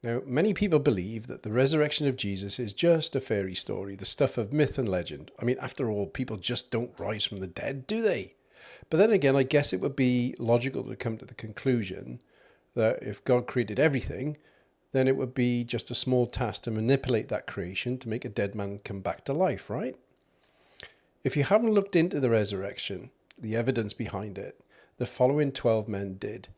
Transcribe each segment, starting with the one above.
Now, many people believe that the resurrection of Jesus is just a fairy story, the stuff of myth and legend. I mean, after all, people just don't rise from the dead, do they? But then again, I guess it would be logical to come to the conclusion that if God created everything, then it would be just a small task to manipulate that creation to make a dead man come back to life, right? If you haven't looked into the resurrection, the evidence behind it, the following 12 men did,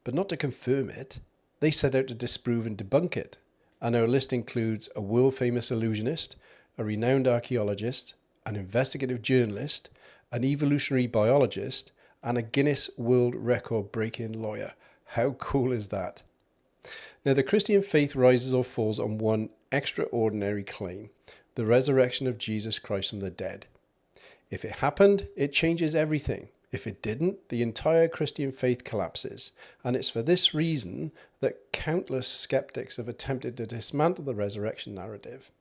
but not to confirm it. They set out to disprove and debunk it, and our list includes a world-famous illusionist, a renowned archaeologist, an investigative journalist, an evolutionary biologist, and a Guinness World Record-breaking lawyer. How cool is that? Now, the Christian faith rises or falls on one extraordinary claim, the resurrection of Jesus Christ from the dead. If it happened, it changes everything. If it didn't, the entire Christian faith collapses. And it's for this reason that countless skeptics have attempted to dismantle the resurrection narrative.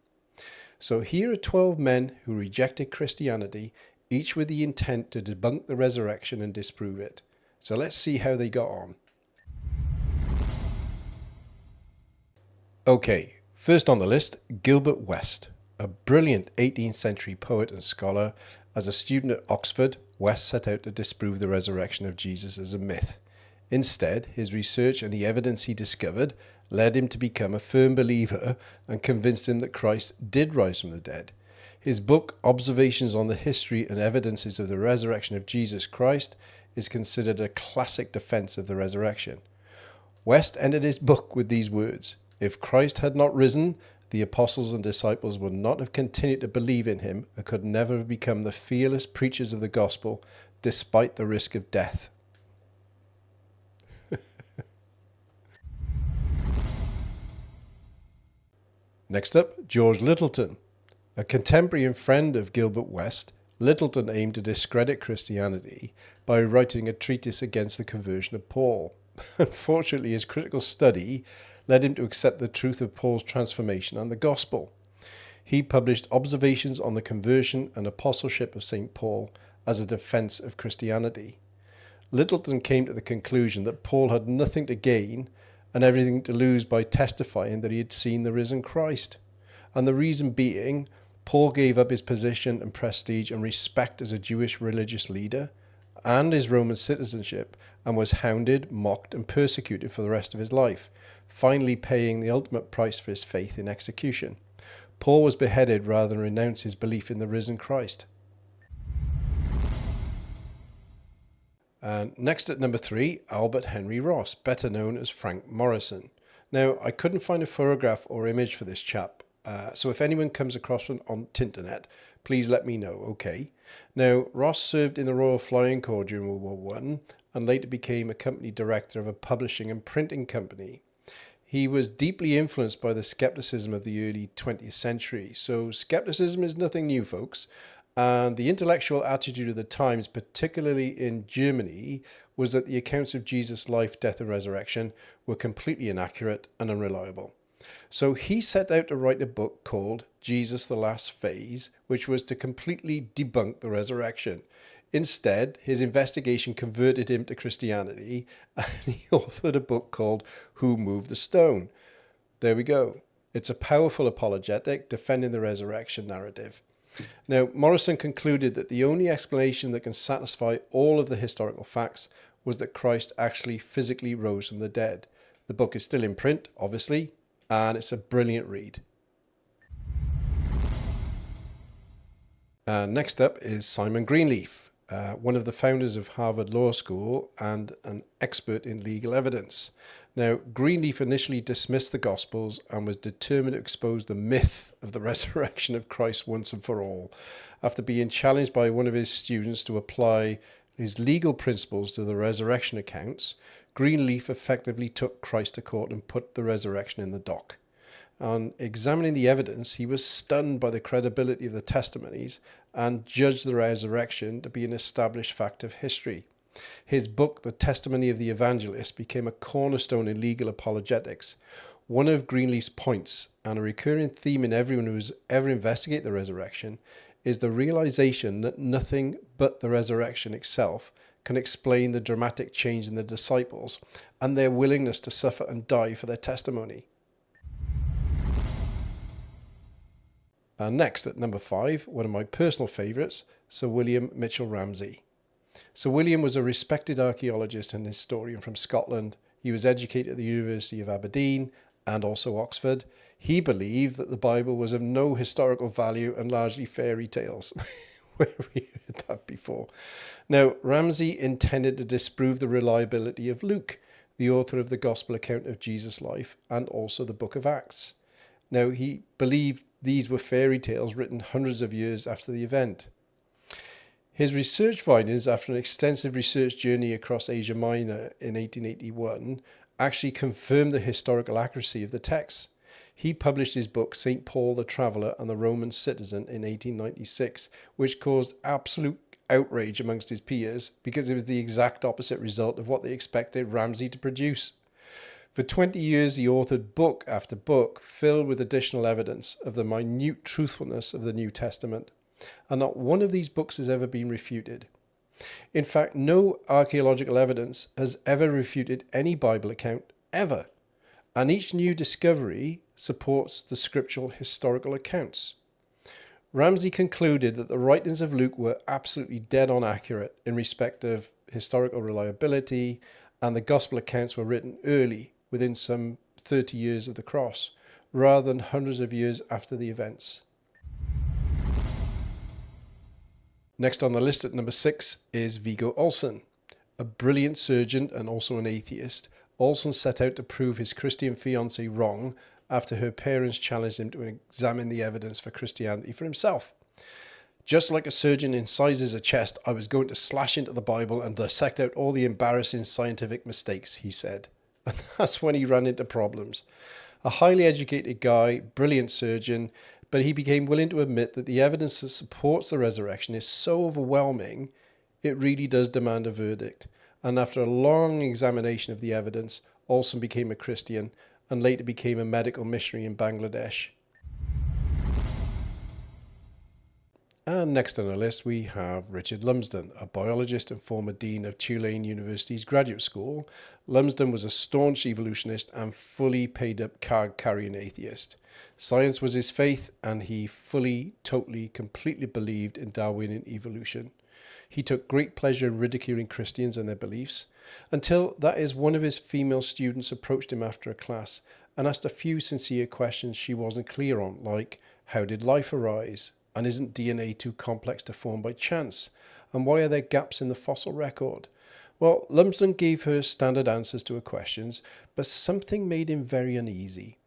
So here are 12 men who rejected Christianity, each with the intent to debunk the resurrection and disprove it. So let's see how they got on. Okay, first on the list, Gilbert West, a brilliant 18th century poet and scholar. As a student at Oxford, West set out to disprove the resurrection of Jesus as a myth. Instead, his research and the evidence he discovered led him to become a firm believer and convinced him that Christ did rise from the dead. His book, Observations on the History and Evidences of the Resurrection of Jesus Christ, is considered a classic defense of the resurrection. West ended his book with these words: "If Christ had not risen, the apostles and disciples would not have continued to believe in him and could never have become the fearless preachers of the gospel despite the risk of death." Next up, George Littleton. A contemporary and friend of Gilbert West, Littleton aimed to discredit Christianity by writing a treatise against the conversion of Paul. Unfortunately, his critical study led him to accept the truth of Paul's transformation and the gospel. He published Observations on the Conversion and Apostleship of St. Paul as a defense of Christianity. Littleton came to the conclusion that Paul had nothing to gain and everything to lose by testifying that he had seen the risen Christ. And the reason being, Paul gave up his position and prestige and respect as a Jewish religious leader and his Roman citizenship, and was hounded, mocked, and persecuted for the rest of his life, finally paying the ultimate price for his faith in execution. Paul was beheaded rather than renounce his belief in the risen Christ. And next at number 3, Albert Henry Ross, better known as Frank Morrison. Now, I couldn't find a photograph or image for this chap, so if anyone comes across one on Tinternet, please let me know, okay? Now, Ross served in the Royal Flying Corps during World War I and later became a company director of a publishing and printing company. He was deeply influenced by the skepticism of the early 20th century. So skepticism is nothing new, folks. And the intellectual attitude of the times, particularly in Germany, was that the accounts of Jesus' life, death and resurrection were completely inaccurate and unreliable. So he set out to write a book called Jesus, the Last Phase, which was to completely debunk the resurrection. Instead, his investigation converted him to Christianity, and he authored a book called Who Moved the Stone? There we go. It's a powerful apologetic defending the resurrection narrative. Now, Morrison concluded that the only explanation that can satisfy all of the historical facts was that Christ actually physically rose from the dead. The book is still in print, obviously, and it's a brilliant read. Next up is Simon Greenleaf, one of the founders of Harvard Law School and an expert in legal evidence. Now, Greenleaf initially dismissed the Gospels and was determined to expose the myth of the resurrection of Christ once and for all. After being challenged by one of his students to apply his legal principles to the resurrection accounts, Greenleaf effectively took Christ to court and put the resurrection in the dock. On examining the evidence, he was stunned by the credibility of the testimonies and judged the resurrection to be an established fact of history. His book, The Testimony of the Evangelist, became a cornerstone in legal apologetics. One of Greenleaf's points, and a recurring theme in everyone who has ever investigated the resurrection, is the realization that nothing but the resurrection itself can explain the dramatic change in the disciples and their willingness to suffer and die for their testimony. And next, at number 5, one of my personal favourites, Sir William Mitchell Ramsay. Sir William was a respected archaeologist and historian from Scotland. He was educated at the University of Aberdeen and also Oxford. He believed that the Bible was of no historical value and largely fairy tales. Where have we heard that before? Now, Ramsay intended to disprove the reliability of Luke, the author of the Gospel account of Jesus' life, and also the book of Acts. Now, he believed these were fairy tales written hundreds of years after the event. His research findings, after an extensive research journey across Asia Minor in 1881, actually confirmed the historical accuracy of the texts. He published his book, St. Paul the Traveller and the Roman Citizen, in 1896, which caused absolute outrage amongst his peers because it was the exact opposite result of what they expected Ramsay to produce. For 20 years, he authored book after book filled with additional evidence of the minute truthfulness of the New Testament, and not one of these books has ever been refuted. In fact, no archaeological evidence has ever refuted any Bible account, ever, and each new discovery supports the scriptural historical accounts. Ramsay concluded that the writings of Luke were absolutely dead-on accurate in respect of historical reliability, and the gospel accounts were written early, within some 30 years of the cross, rather than hundreds of years after the events. Next on the list at number 6 is Viggo Olsen. A brilliant surgeon and also an atheist, Olsen set out to prove his Christian fiancée wrong after her parents challenged him to examine the evidence for Christianity for himself. Just like a surgeon incises a chest, I was going to slash into the Bible and dissect out all the embarrassing scientific mistakes, he said. And that's when he ran into problems. A highly educated guy, brilliant surgeon, but he became willing to admit that the evidence that supports the resurrection is so overwhelming, it really does demand a verdict. And after a long examination of the evidence, Olsen became a Christian and later became a medical missionary in Bangladesh. And next on the list we have Richard Lumsden, a biologist and former dean of Tulane University's graduate school. Lumsden was a staunch evolutionist and fully paid up card-carrying atheist. Science was his faith, and he fully, totally, completely believed in Darwinian evolution. He took great pleasure in ridiculing Christians and their beliefs, until, that is, one of his female students approached him after a class and asked a few sincere questions she wasn't clear on, like, how did life arise? And isn't DNA too complex to form by chance? And why are there gaps in the fossil record? Well, Lumsden gave her standard answers to her questions, but something made him very uneasy.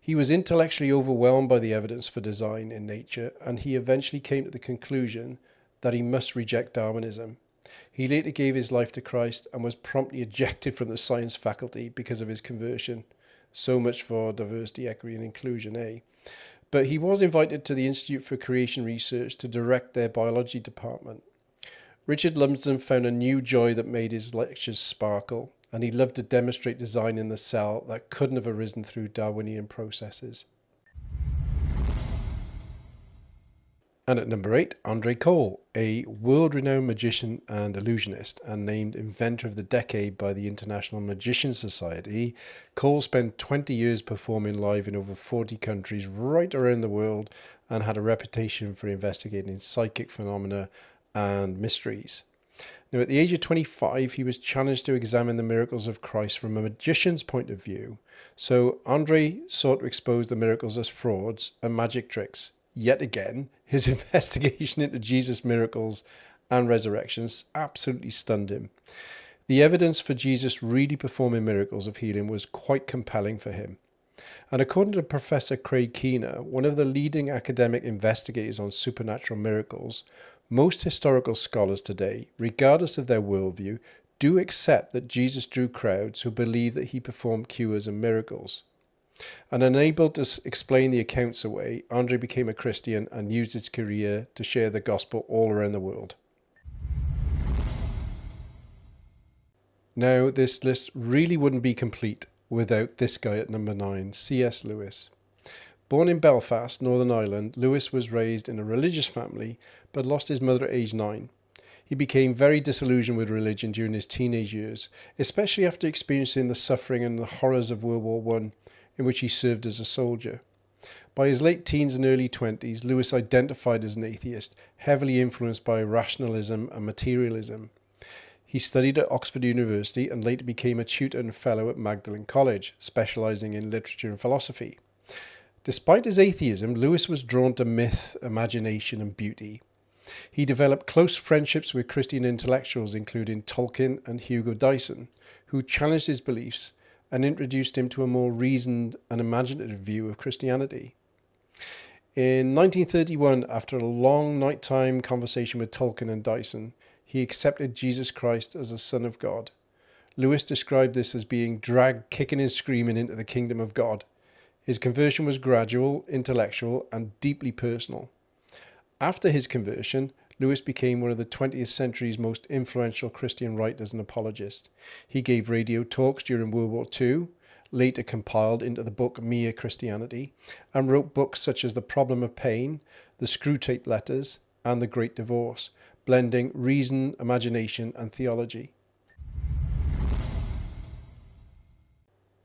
He was intellectually overwhelmed by the evidence for design in nature, and he eventually came to the conclusion that he must reject Darwinism. He later gave his life to Christ and was promptly ejected from the science faculty because of his conversion. So much for diversity, equity and inclusion, eh? But he was invited to the Institute for Creation Research to direct their biology department. Richard Lumsden found a new joy that made his lectures sparkle, and he loved to demonstrate design in the cell that couldn't have arisen through Darwinian processes. And at number 8, Andre Cole, a world-renowned magician and illusionist, and named Inventor of the Decade by the International Magician Society. Cole spent 20 years performing live in over 40 countries right around the world and had a reputation for investigating psychic phenomena and mysteries. Now, at the age of 25, he was challenged to examine the miracles of Christ from a magician's point of view. So Andre sought to expose the miracles as frauds and magic tricks. Yet again, his investigation into Jesus' miracles and resurrections absolutely stunned him. The evidence for Jesus really performing miracles of healing was quite compelling for him. And according to Professor Craig Keener, one of the leading academic investigators on supernatural miracles, most historical scholars today, regardless of their worldview, do accept that Jesus drew crowds who believe that he performed cures and miracles. And unable to explain the accounts away, Andre became a Christian and used his career to share the gospel all around the world. Now, this list really wouldn't be complete without this guy at number 9, C.S. Lewis. Born in Belfast, Northern Ireland, Lewis was raised in a religious family but lost his mother at age 9. He became very disillusioned with religion during his teenage years, especially after experiencing the suffering and the horrors of World War I, in which he served as a soldier. By his late teens and early 20s, Lewis identified as an atheist, heavily influenced by rationalism and materialism. He studied at Oxford University and later became a tutor and fellow at Magdalen College, specialising in literature and philosophy. Despite his atheism, Lewis was drawn to myth, imagination and beauty. He developed close friendships with Christian intellectuals including Tolkien and Hugo Dyson, who challenged his beliefs and introduced him to a more reasoned and imaginative view of Christianity. In 1931, after a long nighttime conversation with Tolkien and Dyson, he accepted Jesus Christ as the Son of God. Lewis described this as being dragged kicking and screaming into the kingdom of God. His conversion was gradual, intellectual, and deeply personal. After his conversion, Lewis became one of the 20th century's most influential Christian writers and apologists. He gave radio talks during World War II, later compiled into the book Mere Christianity, and wrote books such as The Problem of Pain, The Screwtape Letters, and The Great Divorce, blending reason, imagination, and theology.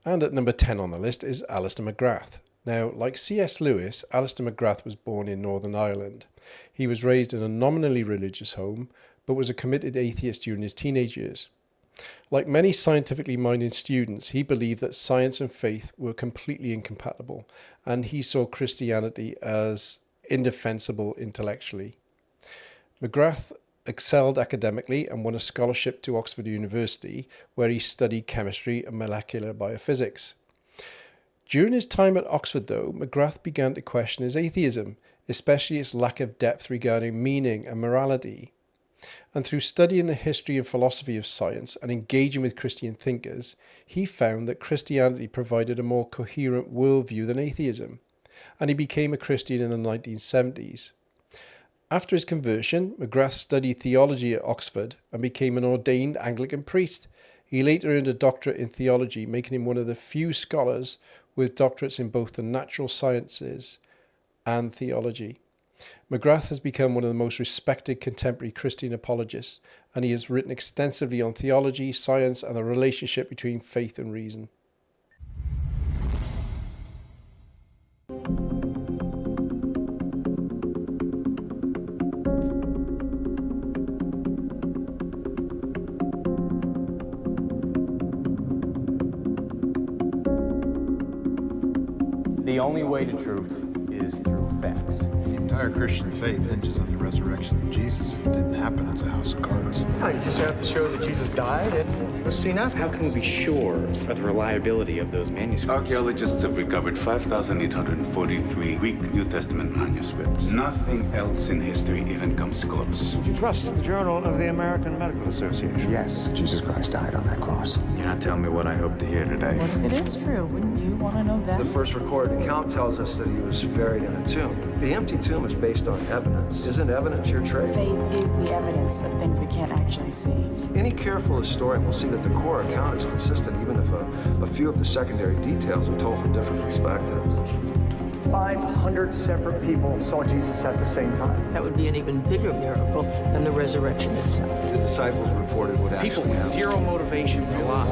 And at number 10 on the list is Alistair McGrath. Now, like C.S. Lewis, Alistair McGrath was born in Northern Ireland. He was raised in a nominally religious home, but was a committed atheist during his teenage years. Like many scientifically minded students, he believed that science and faith were completely incompatible, and he saw Christianity as indefensible intellectually. McGrath excelled academically and won a scholarship to Oxford University, where he studied chemistry and molecular biophysics. During his time at Oxford, though, McGrath began to question his atheism, especially its lack of depth regarding meaning and morality. And through studying the history and philosophy of science and engaging with Christian thinkers, he found that Christianity provided a more coherent worldview than atheism, and he became a Christian in the 1970s. After his conversion, McGrath studied theology at Oxford and became an ordained Anglican priest. He later earned a doctorate in theology, making him one of the few scholars with doctorates in both the natural sciences and theology. McGrath has become one of the most respected contemporary Christian apologists, and he has written extensively on theology, science, and the relationship between faith and reason. The only way to truth is through facts. The entire Christian faith hinges on the resurrection of Jesus. If it didn't happen, it's a house of cards. No, you just have to show that Jesus died and was seen after. How can we be sure of the reliability of those manuscripts? Archaeologists have recovered 5,843 Greek New Testament manuscripts. Nothing else in history even comes close. You trust the Journal of the American Medical Association? Yes, Jesus Christ died on that cross. You're not telling me what I hope to hear today. What if it is true? Wouldn't you want to know that? The first recorded account tells us that he was buried in a tomb. The empty tomb is based on evidence. Isn't evidence your trade? Faith is the evidence of things we can't actually see. Any careful historian will see that the core account is consistent, even if a few of the secondary details are told from different perspectives. 500 separate people saw Jesus at the same time. That would be an even bigger miracle than the resurrection itself. The disciples reported what People actually with happened. zero motivation to lie.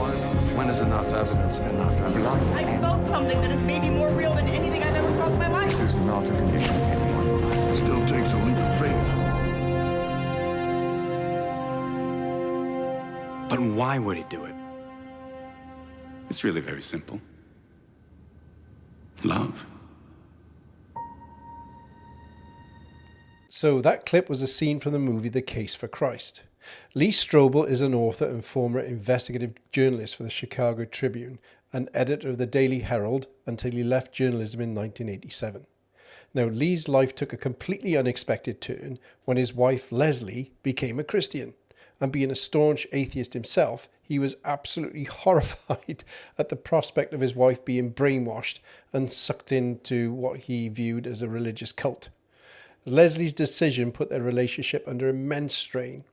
When is enough evidence enough evidence? I felt something that is maybe more real than anything I've ever felt in my life. This is not a condition anyone can. Still takes a leap of faith. But why would he do it? It's really very simple. Love. So that clip was a scene from the movie The Case for Christ. Lee Strobel is an author and former investigative journalist for the Chicago Tribune and editor of the Daily Herald until he left journalism in 1987. Now, Lee's life took a completely unexpected turn when his wife, Leslie, became a Christian. And being a staunch atheist himself, he was absolutely horrified at the prospect of his wife being brainwashed and sucked into what he viewed as a religious cult. Leslie's decision put their relationship under immense strain,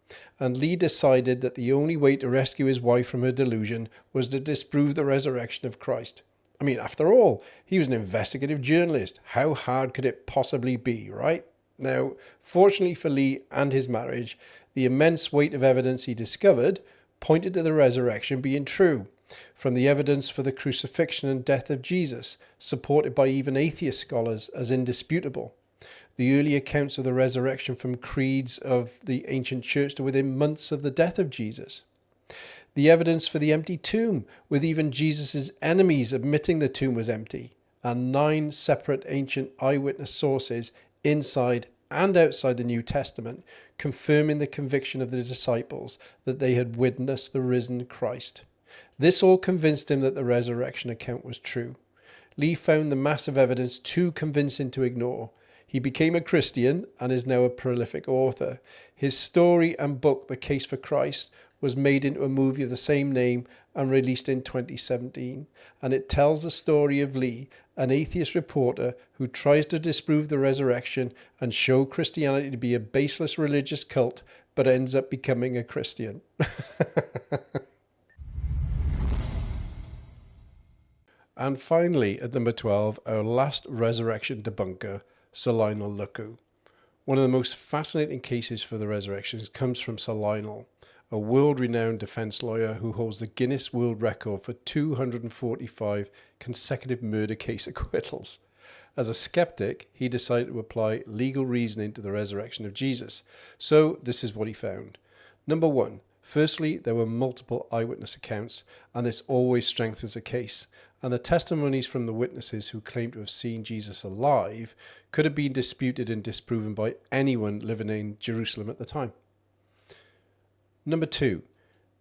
and Lee decided that the only way to rescue his wife from her delusion was to disprove the resurrection of Christ. I mean, after all, he was an investigative journalist. How hard could it possibly be, right? Now, fortunately for Lee and his marriage, the immense weight of evidence he discovered pointed to the resurrection being true, from the evidence for the crucifixion and death of Jesus, supported by even atheist scholars as indisputable, the early accounts of the resurrection from creeds of the ancient church to within months of the death of Jesus, the evidence for the empty tomb, with even Jesus' enemies admitting the tomb was empty, and 9 separate ancient eyewitness sources inside and outside the New Testament confirming the conviction of the disciples that they had witnessed the risen Christ. This all convinced him that the resurrection account was true. Lee found the massive evidence too convincing to ignore. He became a Christian and is now a prolific author. His story and book, The Case for Christ, was made into a movie of the same name and released in 2017. And it tells the story of Lee, an atheist reporter who tries to disprove the resurrection and show Christianity to be a baseless religious cult, but ends up becoming a Christian. And finally, at number 12, our last resurrection debunker, Sir Lionel Luckhoo. One of the most fascinating cases for the resurrections comes from Sir Lionel, a world-renowned defence lawyer who holds the Guinness World Record for 245 consecutive murder case acquittals. As a skeptic, he decided to apply legal reasoning to the resurrection of Jesus. So this is what he found. Number 1, firstly, there were multiple eyewitness accounts, and this always strengthens a case. And the testimonies from the witnesses who claim to have seen Jesus alive could have been disputed and disproven by anyone living in Jerusalem at the time. Number 2,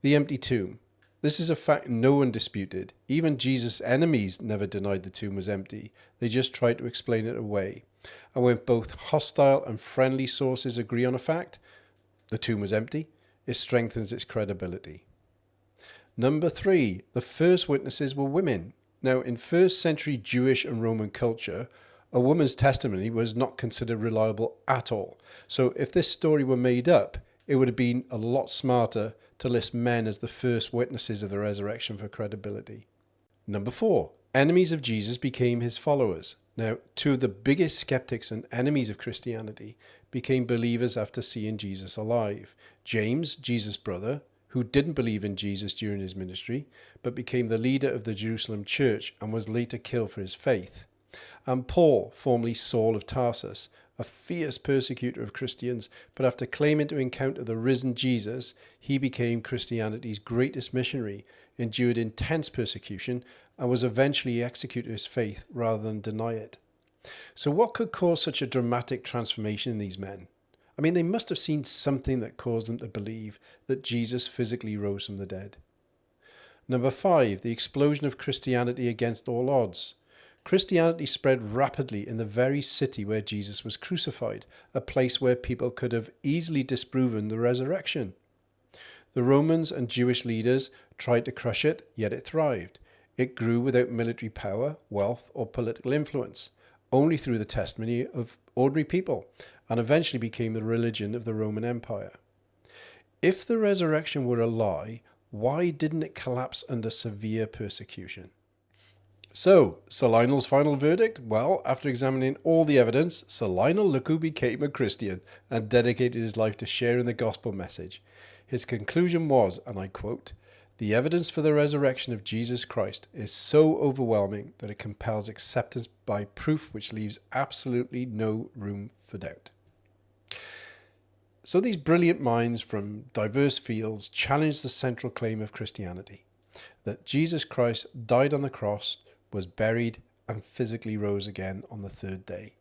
the empty tomb. This is a fact no one disputed. Even Jesus' enemies never denied the tomb was empty. They just tried to explain it away. And when both hostile and friendly sources agree on a fact, the tomb was empty, it strengthens its credibility. Number 3, the first witnesses were women. Now, in first century Jewish and Roman culture, a woman's testimony was not considered reliable at all. So if this story were made up, it would have been a lot smarter to list men as the first witnesses of the resurrection for credibility. Number 4, enemies of Jesus became his followers. Now, 2 of the biggest skeptics and enemies of Christianity became believers after seeing Jesus alive. James, Jesus' brother, who didn't believe in Jesus during his ministry, but became the leader of the Jerusalem church and was later killed for his faith. And Paul, formerly Saul of Tarsus, a fierce persecutor of Christians, but after claiming to encounter the risen Jesus, he became Christianity's greatest missionary, endured intense persecution, and was eventually executed for his faith rather than deny it. So what could cause such a dramatic transformation in these men? I mean, they must have seen something that caused them to believe that Jesus physically rose from the dead. Number 5, the explosion of Christianity against all odds. Christianity spread rapidly in the very city where Jesus was crucified, a place where people could have easily disproven the resurrection. The Romans and Jewish leaders tried to crush it, yet it thrived. It grew without military power, wealth, or political influence, only through the testimony of ordinary people, and eventually became the religion of the Roman Empire. If the resurrection were a lie, why didn't it collapse under severe persecution? So, Sir Lionel's final verdict? Well, after examining all the evidence, Sir Lionel Luckhoo became a Christian and dedicated his life to sharing the gospel message. His conclusion was, and I quote, "The evidence for the resurrection of Jesus Christ is so overwhelming that it compels acceptance by proof which leaves absolutely no room for doubt." So these brilliant minds from diverse fields challenged the central claim of Christianity, that Jesus Christ died on the cross, was buried, and physically rose again on the 3rd day.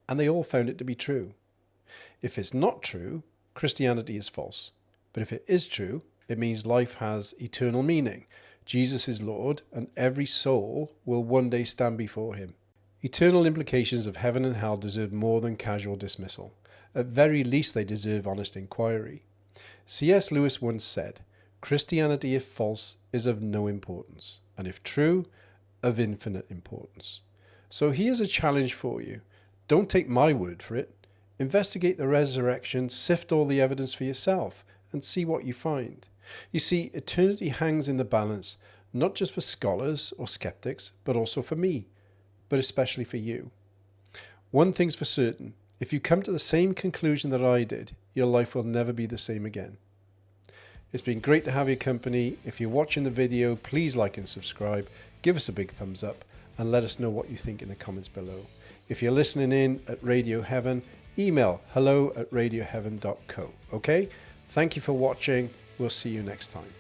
And they all found it to be true. If it's not true, Christianity is false. But if it is true, it means life has eternal meaning. Jesus is Lord, and every soul will one day stand before him. Eternal implications of heaven and hell deserve more than casual dismissal. At very least, they deserve honest inquiry. C.S. Lewis once said, "Christianity, if false, is of no importance, and if true, of infinite importance." So here's a challenge for you. Don't take my word for it. Investigate the resurrection, sift all the evidence for yourself, and see what you find. You see, eternity hangs in the balance, not just for scholars or skeptics, but also for me, but especially for you. One thing's for certain, if you come to the same conclusion that I did, your life will never be the same again. It's been great to have your company. If you're watching the video, please like and subscribe. Give us a big thumbs up and let us know what you think in the comments below. If you're listening in at Radio Heaven, email hello@radioheaven.co. Okay? Thank you for watching. We'll see you next time.